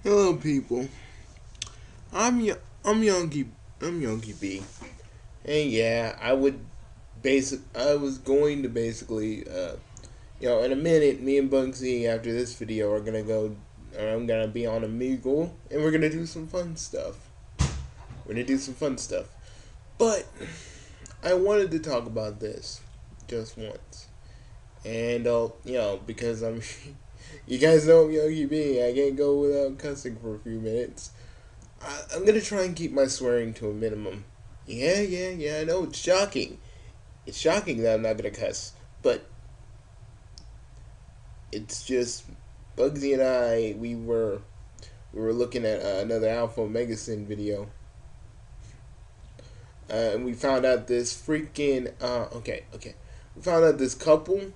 Hello, people. I'm Youngie. I'm Youngie B. And yeah, I was going to basically, in a minute, me and Bugsy after this video are gonna go. I'm gonna be on Omegle, and we're gonna do some fun stuff. We're gonna do some fun stuff. But I wanted to talk about this just once, and because I'm. You guys know I'm Yogi B. I can't go without cussing for a few minutes. I'm gonna try and keep my swearing to a minimum. Yeah. I know it's shocking. It's shocking that I'm not gonna cuss, but it's just Bugsy and I. We were looking at another Alpha Omega Sin video, and we found out this freaking okay. We found out this couple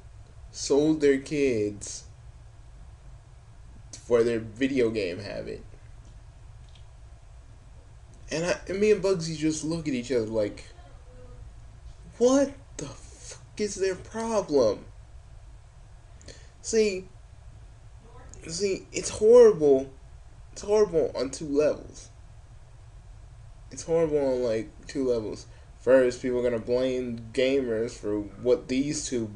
sold their kids for their video game habit. And me and Bugsy just look at each other like, what the fuck is their problem? See, it's horrible. It's horrible on two levels. It's horrible on like two levels. First, people are gonna blame gamers for what these two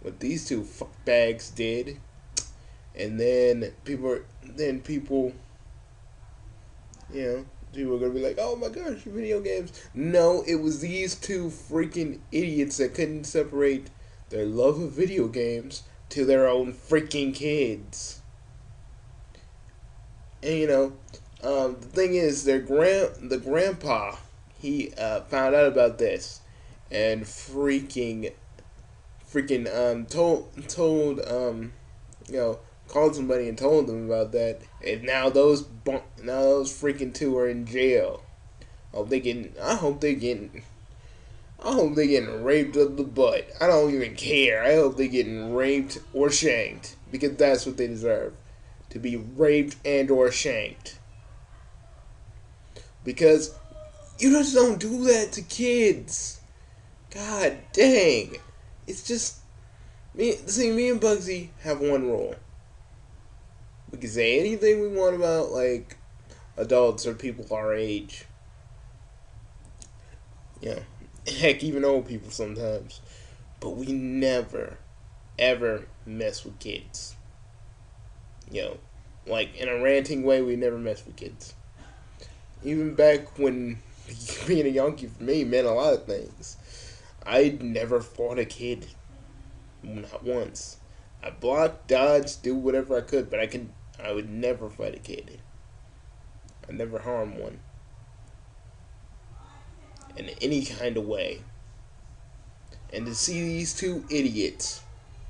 fuckbags did, and then people people are gonna be like, "Oh my gosh, video games." No, it was these two freaking idiots that couldn't separate their love of video games to their own freaking kids. And the thing is, the grandpa, he found out about this, and told called somebody and told them about that, and now those freaking two are in jail. I hope they getting raped up the butt. I don't even care. I hope they getting raped or shanked, because that's what they deserve, to be raped and or shanked. Because you just don't do that to kids. God dang. It's just me and Bugsy have one rule. We can say anything we want about like adults or people our age. Yeah. Heck, even old people sometimes. But we never, ever mess with kids. Like in a ranting way, we never mess with kids. Even back when being a Yankee for me meant a lot of things. I never fought a kid. Not once. I blocked, dodged, do whatever I could, but I would never fight a kid. I never harm one. In any kind of way. And to see these two idiots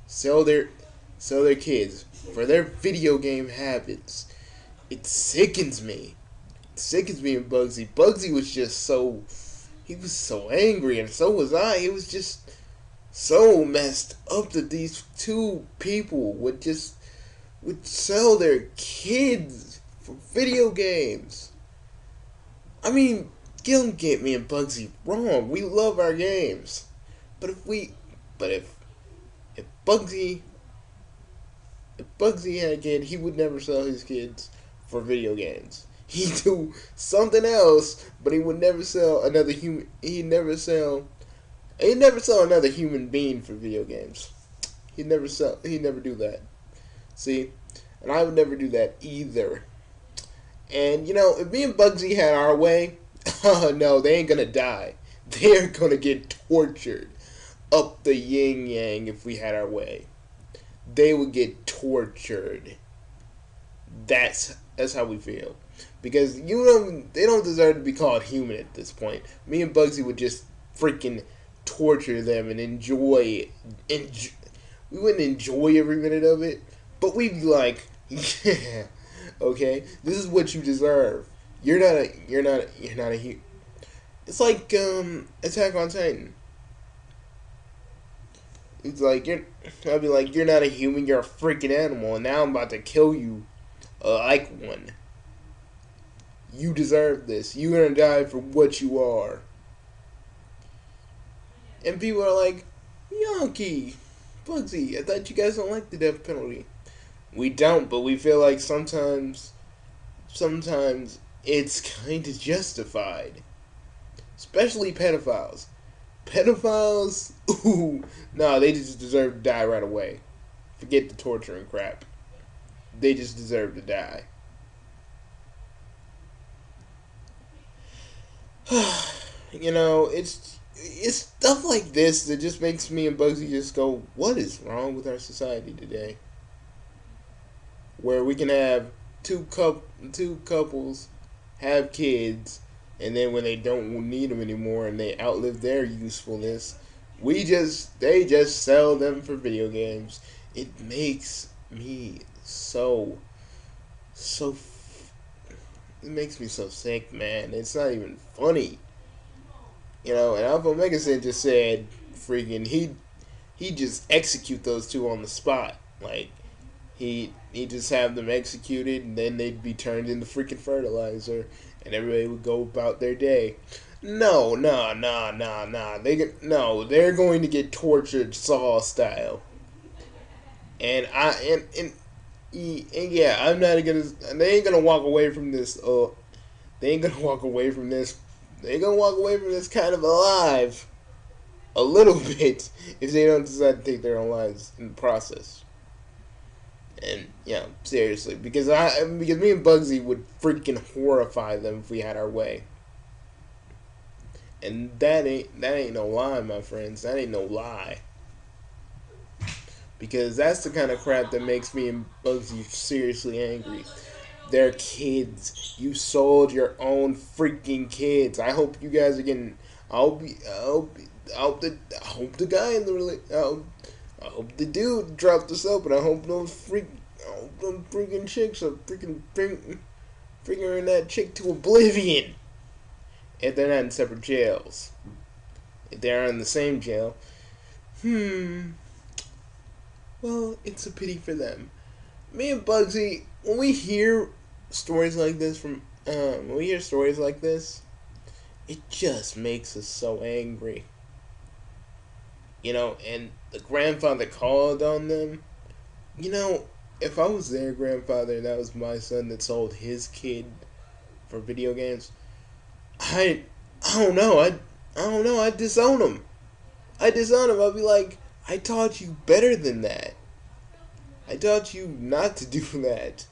sell their kids for their video game habits, it sickens me. It sickens me and Bugsy. Bugsy was just he was so angry, and so was I. It was just so messed up that these two people would sell their kids for video games. I mean, don't get me and Bugsy wrong. We love our games, but if Bugsy had a kid, he would never sell his kids for video games. He'd do something else, but he would never sell another human. He'd never sell another human being for video games. He'd never do that. See, and I would never do that either. And if me and Bugsy had our way, oh no, they ain't gonna die. They're gonna get tortured up the yin yang if we had our way. They would get tortured. That's how we feel. Because they don't deserve to be called human at this point. Me and Bugsy would just freaking torture them and enjoy. We wouldn't enjoy every minute of it, but we'd be like, yeah, okay, this is what you deserve. You're not a human. It's like Attack on Titan. It's like I'd be like, you're not a human, you're a freaking animal, and now I'm about to kill you like one. You deserve this. You're gonna die for what you are. And people are like, Yankee, Bugsy, I thought you guys don't like the death penalty. We don't, but we feel like sometimes it's kind of justified. Especially pedophiles. Pedophiles, ooh, nah, they just deserve to die right away. Forget the torture and crap. They just deserve to die. You know, it's stuff like this that just makes me and Bugsy just go, what is wrong with our society today? Where we can have two couples have kids, and then when they don't need them anymore and they outlive their usefulness, they just sell them for video games. It makes me so it makes me so sick, man. It's not even funny. You know, and Alpha Megasin just said freaking he just execute those two on the spot. Like he just have them executed, and then they'd be turned into freaking fertilizer, and everybody would go about their day. No, no, no, no, no. They're going to get tortured Saw style. And yeah, I'm not gonna. They ain't gonna walk away from this. They ain't gonna walk away from this. They're gonna walk away from this kind of alive, a little bit, if they don't decide to take their own lives in the process. And yeah, seriously, because me and Bugsy would freaking horrify them if we had our way. And that ain't no lie, my friends. That ain't no lie. Because that's the kind of crap that makes me and Bugsy seriously angry. They're kids. You sold your own freaking kids. I hope you guys are getting. I hope the guy in the I hope the dude dropped this up, and I hope those freaking chicks are freaking fingering that chick to oblivion. If they're not in separate jails, if they are in the same jail, well, it's a pity for them. Me and Bugsy, when we hear stories like this it just makes us so angry. You know, and the grandfather called on them. You know, if I was their grandfather and that was my son that sold his kid for video games, I don't know. I don't know. I'd disown him. I'd be like, I taught you better than that. I taught you not to do that.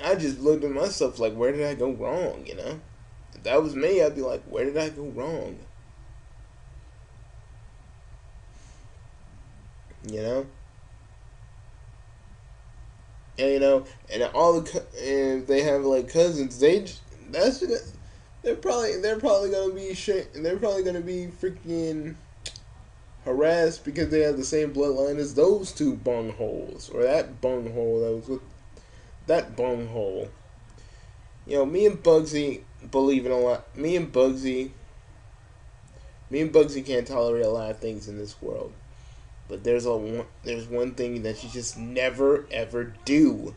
I just looked at myself like, where did I go wrong, you know? If that was me, I'd be like, where did I go wrong? You know? And, you know, and and they have, like, cousins, they're probably gonna be freaking harassed because they have the same bloodline as those two bungholes, or that bunghole that was with that bunghole. You know, me and Bugsy believe in a lot. Me and Bugsy can't tolerate a lot of things in this world, but there's one thing that you just never ever do,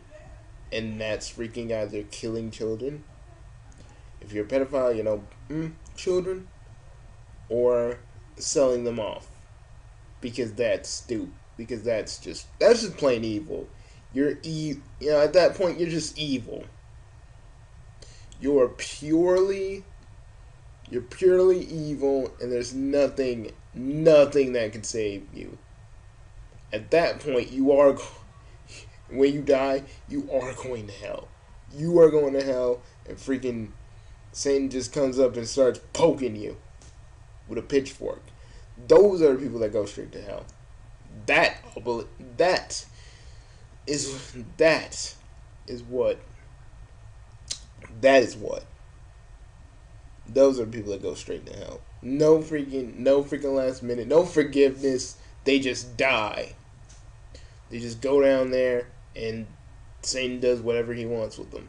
and that's freaking either killing children. If you're a pedophile, you know, children, or selling them off. Because that's stupid. Because that's just plain evil. You know, at that point, you're just evil. You're purely evil, and there's nothing that can save you. At that point, when you die, you are going to hell. You are going to hell, and freaking Satan just comes up and starts poking you with a pitchfork. Those are the people that go straight to hell. That is what. Those are the people that go straight to hell. No freaking last minute, no forgiveness. They just die. They just go down there, and Satan does whatever he wants with them.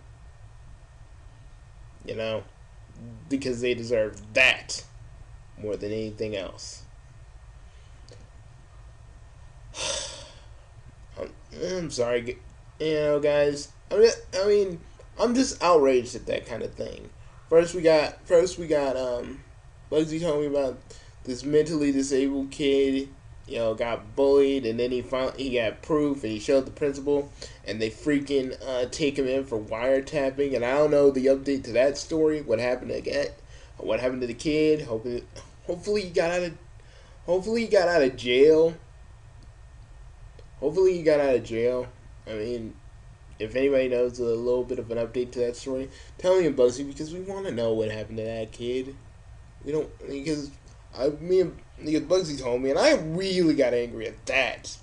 You know, because they deserve that more than anything else. I'm sorry, you know, guys. I mean, I'm just outraged at that kind of thing. First we got Bugsy told me about this mentally disabled kid got bullied, and then he got proof, and he showed the principal, and they freaking take him in for wiretapping. And I don't know the update to that story. What happened to the kid? Hopefully he got out of jail. Hopefully he got out of jail. I mean, if anybody knows a little bit of an update to that story, tell me, Bugsy, because we want to know what happened to that kid. We don't, because Bugsy told me, and I really got angry at that.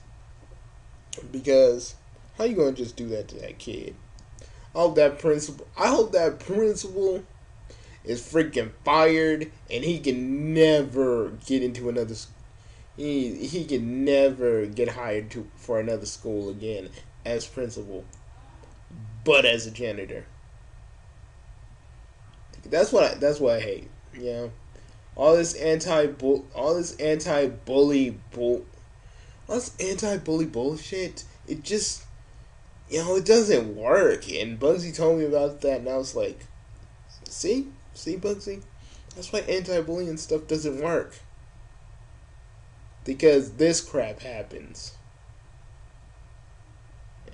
Because how you gonna just do that to that kid? I hope that principal is freaking fired, and he can never get into another. He can never get hired for another school again as principal, but as a janitor. That's what I hate. All this anti-bully bullshit. It just, it doesn't work. And Bugsy told me about that, and I was like, see, Bugsy, that's why anti-bullying stuff doesn't work. Because this crap happens.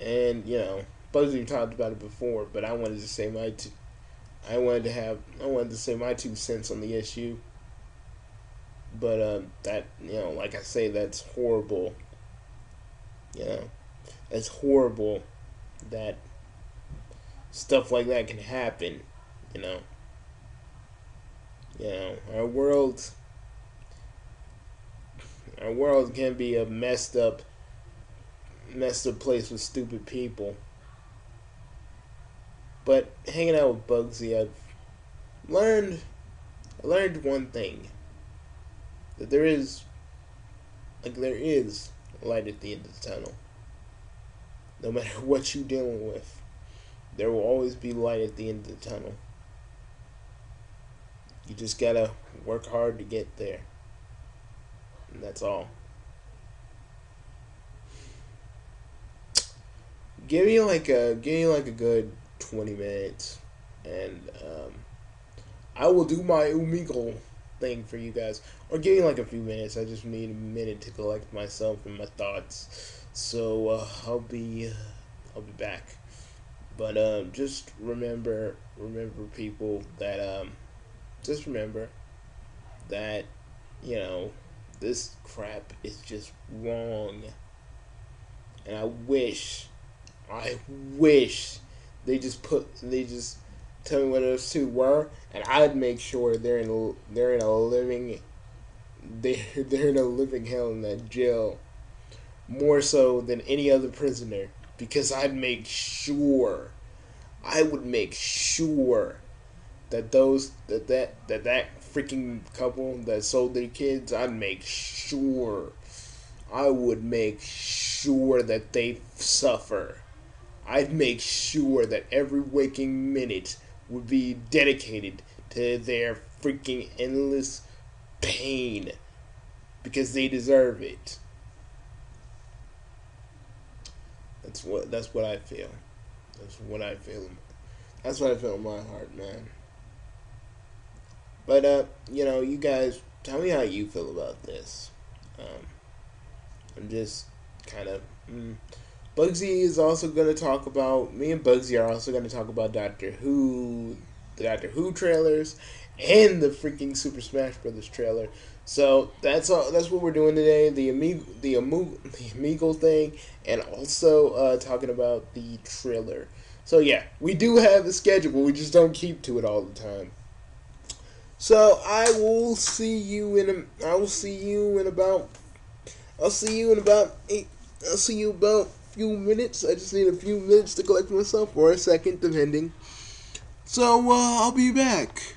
And, Bugsy talked about it before, but I wanted to say my 2 cents on the issue. But that, like I say, that's horrible. It's horrible that stuff like that can happen. Our world can be a messed up place with stupid people. But hanging out with Bugsy, I learned one thing. That there is light at the end of the tunnel. No matter what you're dealing with, there will always be light at the end of the tunnel. You just gotta work hard to get there. And that's all. Give me like a good 20 minutes, and I will do my Omegle thing for you guys. Or give me like a few minutes. I just need a minute to collect myself and my thoughts. So I'll be back. But just remember people that just remember that this crap is just wrong. And I wish they just tell me what those two were, and I'd make sure they're in a living hell in that jail, more so than any other prisoner, because I would make sure that that freaking couple that sold their kids, I would make sure that they suffer. I'd make sure that every waking minute would be dedicated to their freaking endless pain, because they deserve it. That's what I feel. That's what I feel in my heart, man. But you guys, tell me how you feel about this. I'm just kind of. Bugsy is also going to talk about. Me and Bugsy are also going to talk about Doctor Who, the Doctor Who trailers, and the freaking Super Smash Brothers trailer. So that's all. That's what we're doing today. The Omegle thing, and also talking about the trailer. So yeah, we do have a schedule, but we just don't keep to it all the time. So I will see you in about few minutes. I just need a few minutes to collect myself, or a second, depending. So I'll be back.